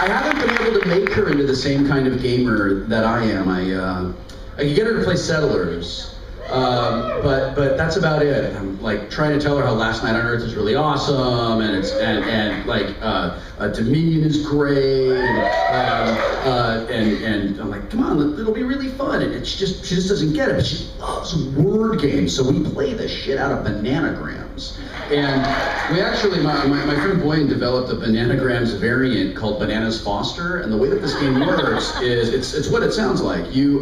I haven't been able to make her into the same kind of gamer that I am. I could get her to play Settlers. But that's about it. I'm like trying to tell her how Last Night on Earth is really awesome, and it's and Dominion is great, and I'm like, come on, it'll be really fun. And she just doesn't get it. But she loves word games, so we play the shit out of bananagrams. And we actually, my friend Boyan developed a bananagrams variant called Bananas Foster, and the way that this game works is it's what it sounds like. You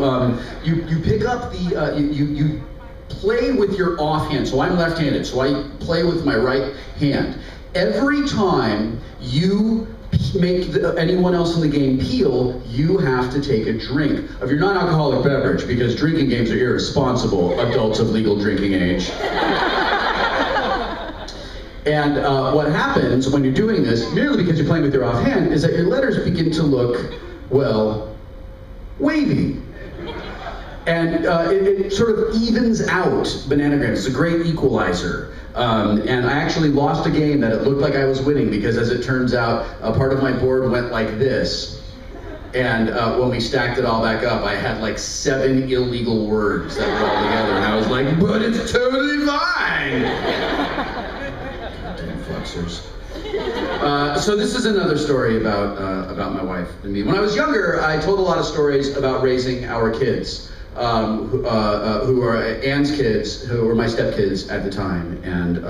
pick up the you play with your offhand. So I'm left-handed, so I play with my right hand. Every time you make anyone else in the game peel, you have to take a drink of your non-alcoholic beverage, because drinking games are irresponsible, adults of legal drinking age. And what happens when you're doing this, merely because you're playing with your offhand, is that your letters begin to look, well, wavy. And it sort of evens out bananagrams. It's a great equalizer. And I actually lost a game that it looked like I was winning, because as it turns out, a part of my board went like this. And when we stacked it all back up, I had like 7 illegal words that were all together. And I was like, but it's totally fine. Goddamn flexers. So this is another story about my wife and me. When I was younger, I told a lot of stories about raising our kids. Who are Anne's kids, who were my stepkids at the time, and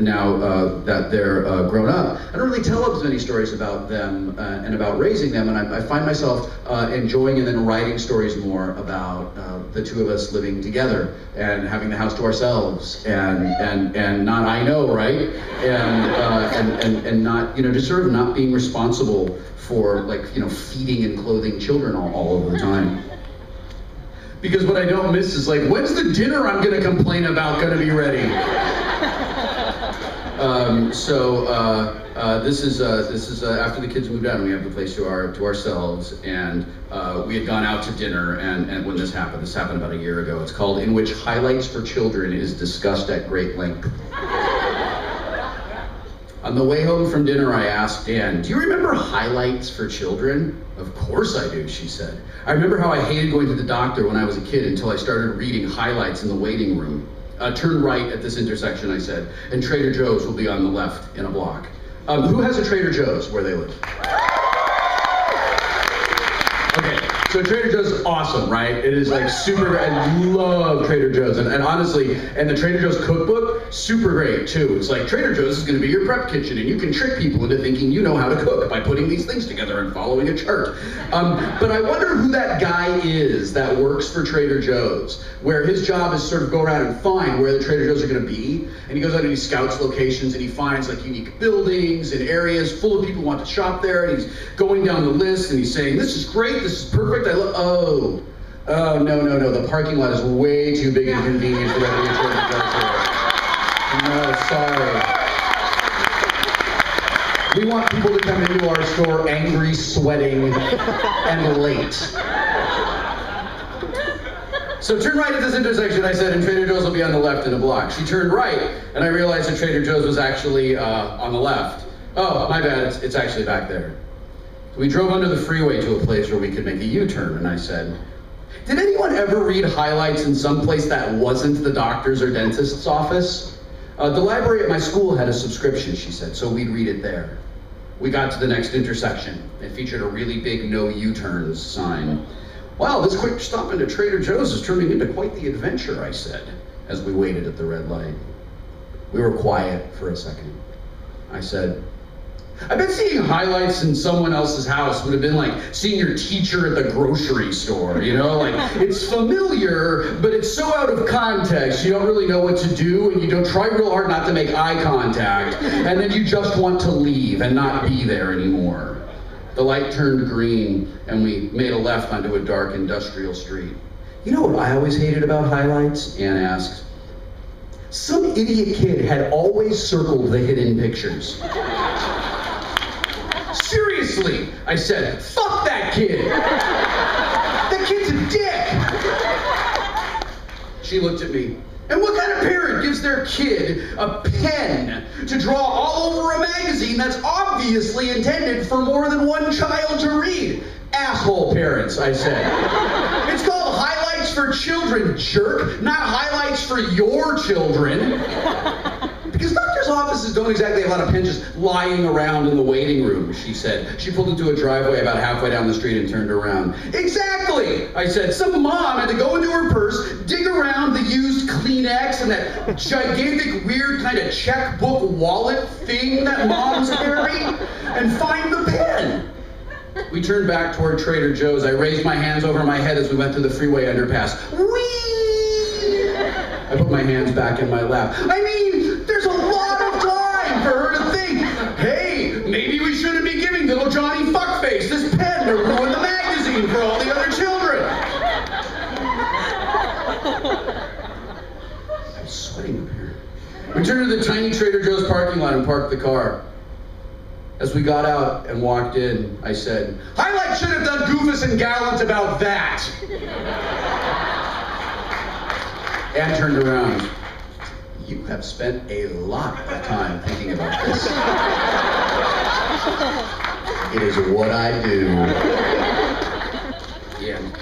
now that they're grown up, I don't really tell as many stories about them and about raising them, and I find myself enjoying and then writing stories more about the two of us living together and having the house to ourselves, and not, I know, right, and not, just sort of not being responsible for, like, feeding and clothing children all of the time. Because what I don't miss is, like, when's the dinner I'm gonna complain about gonna be ready? This is after the kids moved out and we have the place to ourselves, and we had gone out to dinner, and when this happened about a year ago. It's called In Which Highlights for Children is Discussed at Great Length. On the way home from dinner, I asked Anne, do you remember Highlights for Children? Of course I do, she said. I remember how I hated going to the doctor when I was a kid until I started reading Highlights in the waiting room. Turn right at this intersection, I said, and Trader Joe's will be on the left in a block. Who has a Trader Joe's where they live? Okay, so Trader Joe's is awesome, right? It is like super, I love Trader Joe's. And honestly, and the Trader Joe's cookbook, super great too. It's like Trader Joe's is gonna be your prep kitchen, and you can trick people into thinking you know how to cook by putting these things together and following a chart. But I wonder who that guy is that works for Trader Joe's, where his job is sort of go around and find where the Trader Joe's are gonna be. And he goes out and he scouts locations, and he finds like unique buildings and areas full of people who want to shop there, and he's going down the list and he's saying, this is great, this is perfect, I love, oh, no, the parking lot is way too big and convenient for that to be a Trader Joe's. No, sorry. We want people to come into our store angry, sweating, and late. So turn right at this intersection, I said, and Trader Joe's will be on the left in a block. She turned right, and I realized that Trader Joe's was actually on the left. Oh, my bad, it's actually back there. We drove under the freeway to a place where we could make a U-turn, and I said, did anyone ever read Highlights in some place that wasn't the doctor's or dentist's office? The library at my school had a subscription, she said, so we'd read it there. We got to the next intersection. It featured a really big no U-turns sign. Wow, this quick stop into Trader Joe's is turning into quite the adventure, I said, as we waited at the red light. We were quiet for a second. I said, I bet seeing Highlights in someone else's house would have been like seeing your teacher at the grocery store, Like, it's familiar, but it's so out of context, you don't really know what to do, and you don't try real hard not to make eye contact, and then you just want to leave and not be there anymore. The light turned green, and we made a left onto a dark industrial street. You know what I always hated about Highlights? Anne asked. Some idiot kid had always circled the hidden pictures. Seriously, I said, fuck that kid. That kid's a dick. She looked at me, And what kind of parent gives their kid a pen to draw all over a magazine that's obviously intended for more than one child to read? Asshole parents, I said. It's called Highlights for Children, jerk, not highlights for your children. Because doctors' offices don't exactly have a lot of pens just lying around in the waiting room, she said. She pulled into a driveway about halfway down the street and turned around. Exactly, I said. Some mom had to go into her purse, dig around the used Kleenex and that gigantic, weird kind of checkbook wallet thing that moms carry, and find the pen. We turned back toward Trader Joe's. I raised my hands over my head as we went through the freeway underpass. Whee! I put my hands back in my lap. I mean, there's a lot of time for her to think, hey, maybe we shouldn't be giving little Johnny Fuckface this pen to ruin the magazine for all the other children. I'm sweating up here. We turned to the tiny Trader Joe's parking lot and parked the car. As we got out and walked in, I said, Highlight should have done Goofus and Gallant about that. Anne turned around. You have spent a lot of time thinking about this. It is what I do. The end.